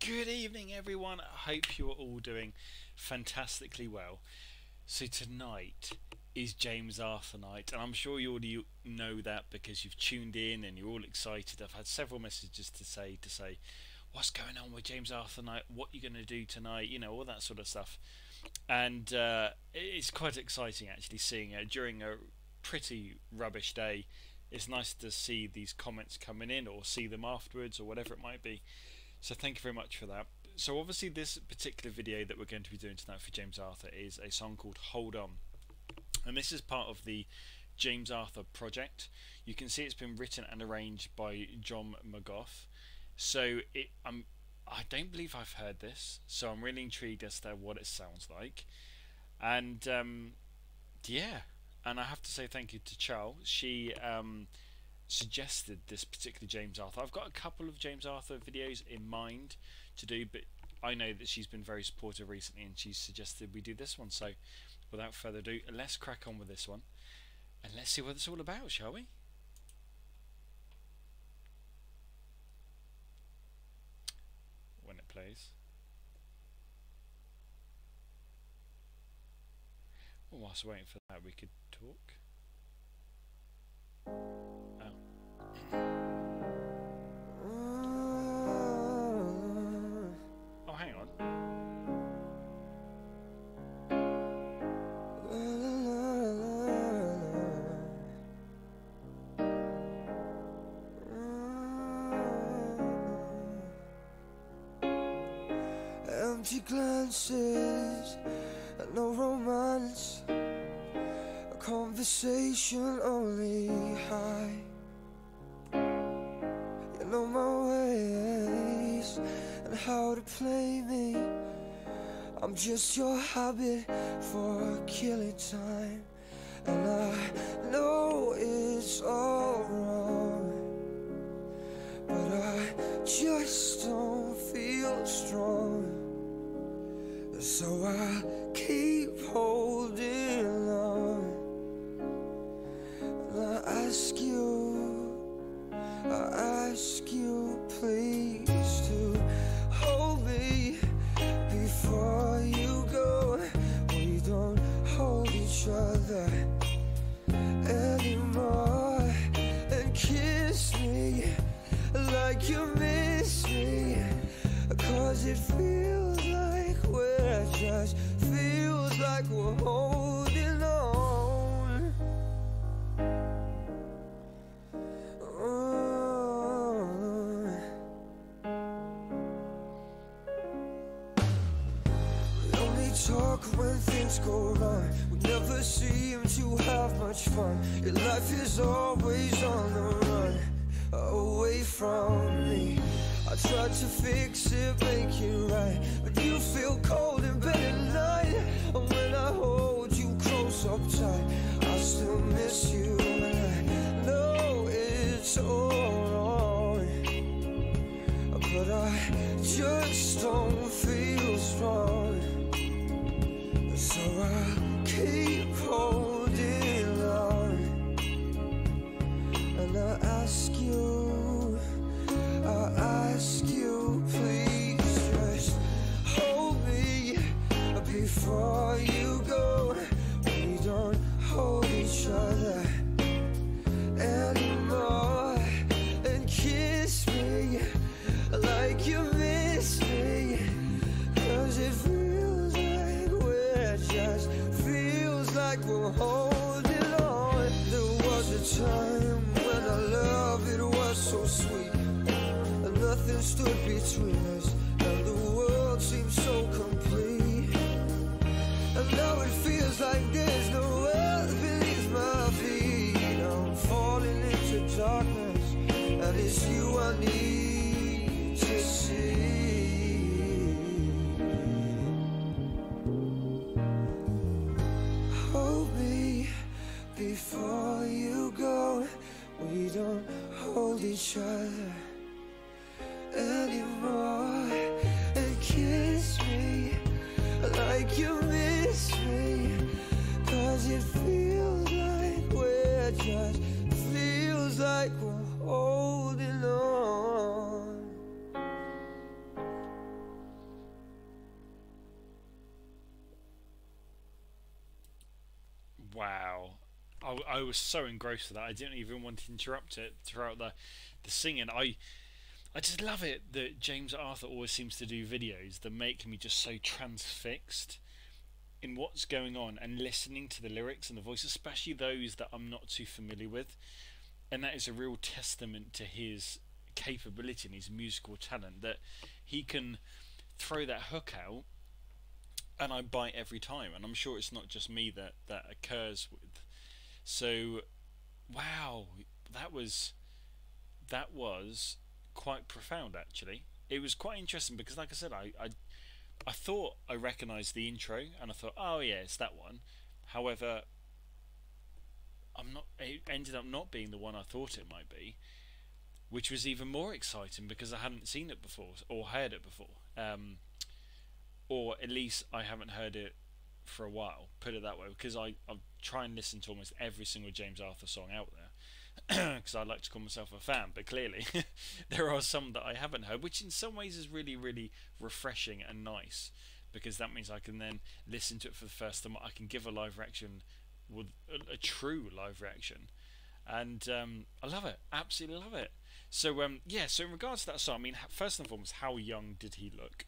Good evening, everyone. I hope you're all doing fantastically well. So, tonight is James Arthur night, and I'm sure you already know that because you've tuned in and you're all excited. I've had several messages to say what's going on with James Arthur night, what you're going to do tonight, all that sort of stuff. And it's quite exciting actually seeing it during a pretty rubbish day. It's nice to see these comments coming in or see them afterwards or whatever it might be. So thank you very much for that. So obviously this particular video that we're going to be doing tonight for James Arthur is a song called Hold On. And this is part of the James Arthur project. You can see it's been written and arranged by John McGough. So I don't believe I've heard this, so I'm really intrigued as to what it sounds like. And yeah, and I have to say thank you to Charles. She suggested this particular James Arthur. I've got a couple of James Arthur videos in mind to do, but I know that she's been very supportive recently and she's suggested we do this one. So without further ado, let's crack on with this one and let's see what it's all about, shall we? When it plays. Well, whilst waiting for that, we could talk. Oh, hang on. Empty glances and no romance, a conversation only high. You know my ways and how to play me. I'm just your habit for killing time, and I know it's all wrong, but I just don't feel strong. So I keep holding on, and I ask you please to hold me before you go. We don't hold each other anymore, and kiss me like you miss me, 'cause it feels like just feels like we're holding on. We only talk when things go wrong. We never seem to have much fun. Your life is always on the run, away from me. I tried to fix it, make it right, but you feel cold in bed at night. And when I hold you close up tight, I still miss you, and I know it's all wrong, but I just don't feel strong. So I keep holding on, and I ask you, please just hold me before you go. We don't hold each other anymore, and kiss me like you miss me, 'cause it feels like we're holding on. There was a time when our love, it was so sweet, and nothing stood between us, and the world seemed so complete. And now it feels like there's no earth beneath my feet. I'm falling into darkness, and it's you I need to see. Hold me before you go. We don't hold each other anymore, and kiss me like you miss me, 'cause it feels like we're holding on. Wow. I was so engrossed with that. I didn't even want to interrupt it throughout the singing. I just love it that James Arthur always seems to do videos that make me just so transfixed in what's going on and listening to the lyrics and the voice, especially those that I'm not too familiar with. And that is a real testament to his capability and his musical talent, that he can throw that hook out and I bite every time. And I'm sure it's not just me that occurs with. So, wow, that was quite profound, actually. It was quite interesting because, like I said, I thought I recognised the intro and I thought, oh yeah, it's that one. However, it ended up not being the one I thought it might be, which was even more exciting because I hadn't seen it before or heard it before, or at least I haven't heard it for a while, put it that way, because I try and listen to almost every single James Arthur song out there because I like to call myself a fan, but clearly there are some that I haven't heard, which in some ways is really, really refreshing and nice, because that means I can then listen to it for the first time. I can give a live reaction with a true live reaction, and I love it, absolutely love it. So yeah, so in regards to that song, I mean, first and foremost, how young did he look?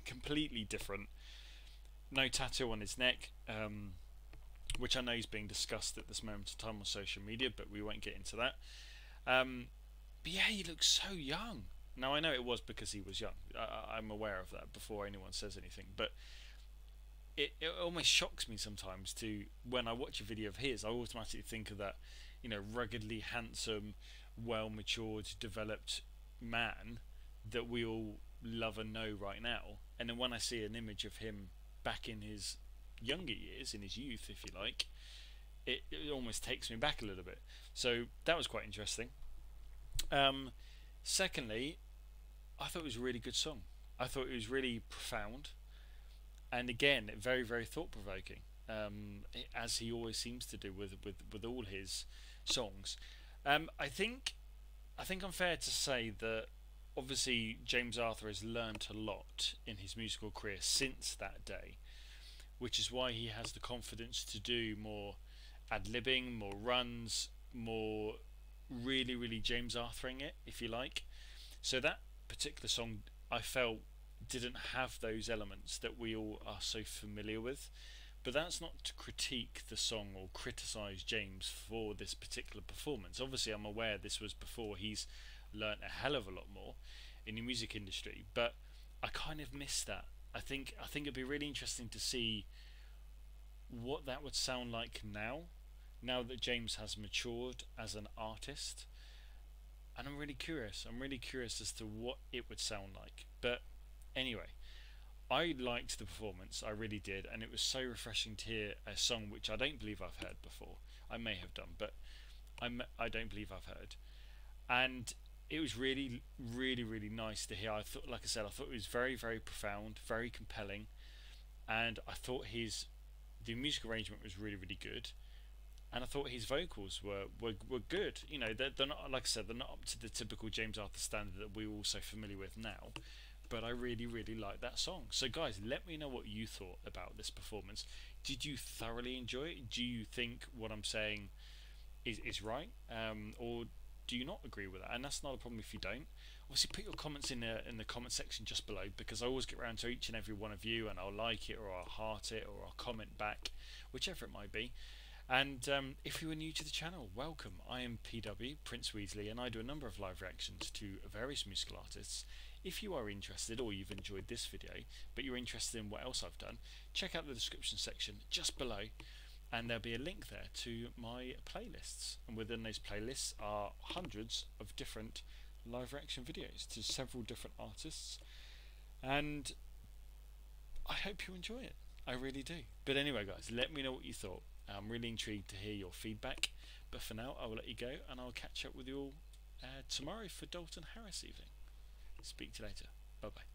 Completely different. No tattoo on his neck, which I know is being discussed at this moment of time on social media, but we won't get into that. But yeah, he looks so young. Now, I know it was because he was young. I'm aware of that before anyone says anything, but it almost shocks me sometimes to, when I watch a video of his, I automatically think of that, you know, ruggedly handsome, well-matured, developed man that we all love and know right now. And then when I see an image of him back in his younger years, in his youth, if you like, it almost takes me back a little bit. So that was quite interesting. Secondly, I thought it was a really good song. I thought it was really profound, and again, very, very thought-provoking, as he always seems to do with all his songs. I think I'm fair to say that obviously James Arthur has learnt a lot in his musical career since that day, which is why he has the confidence to do more ad-libbing, more runs, more really, really James Arthur-ing it, if you like. So that particular song, I felt, didn't have those elements that we all are so familiar with. But that's not to critique the song or criticise James for this particular performance. Obviously, I'm aware this was before he's learnt a hell of a lot more in the music industry, but I kind of missed that. I think it'd be really interesting to see what that would sound like now that James has matured as an artist, and I'm really curious as to what it would sound like. But anyway, I liked the performance, I really did, and it was so refreshing to hear a song which I don't believe I've heard before. I may have done, but I don't believe I've heard. And it was really, really, really nice to hear. I thought, like I said, I thought it was very, very profound, very compelling, and I thought the music arrangement was really, really good, and I thought his vocals were good. You know, they're not, like I said, they're not up to the typical James Arthur standard that we're all so familiar with now, but I really, really like that song. So guys, let me know what you thought about this performance. Did you thoroughly enjoy it? Do you think what I'm saying is right, or do you not agree with that? And that's not a problem if you don't. Obviously, put your comments in the comment section just below, because I always get around to each and every one of you, and I'll like it, or I'll heart it, or I'll comment back, whichever it might be. And if you are new to the channel, welcome. I am PW, Prince Weasley, and I do a number of live reactions to various musical artists. If you are interested, or you've enjoyed this video, but you're interested in what else I've done, check out the description section just below, and there'll be a link there to my playlists. And within those playlists are hundreds of different live reaction videos to several different artists. And I hope you enjoy it. I really do. But anyway, guys, let me know what you thought. I'm really intrigued to hear your feedback. But for now, I will let you go, and I'll catch up with you all tomorrow for Dalton Harris evening. Speak to you later. Bye bye.